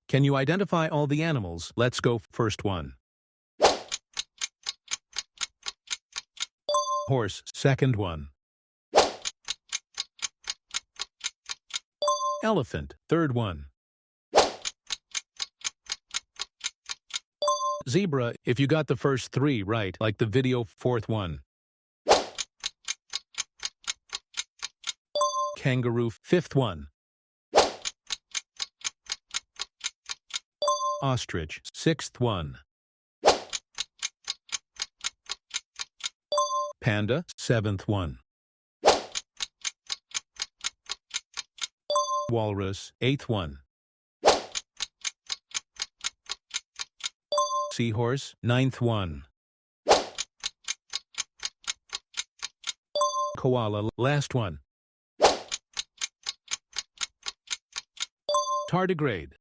Can you identify all the animals? Let's go. First one. Horse. Second one. Elephant. Third one. Zebra. If you got the first three right, like the video. Fourth one. Kangaroo. Fifth one. Ostrich. Sixth one. Panda. Seventh one. Walrus. Eighth one. Seahorse. Ninth one. Koala. Last one. Tardigrade.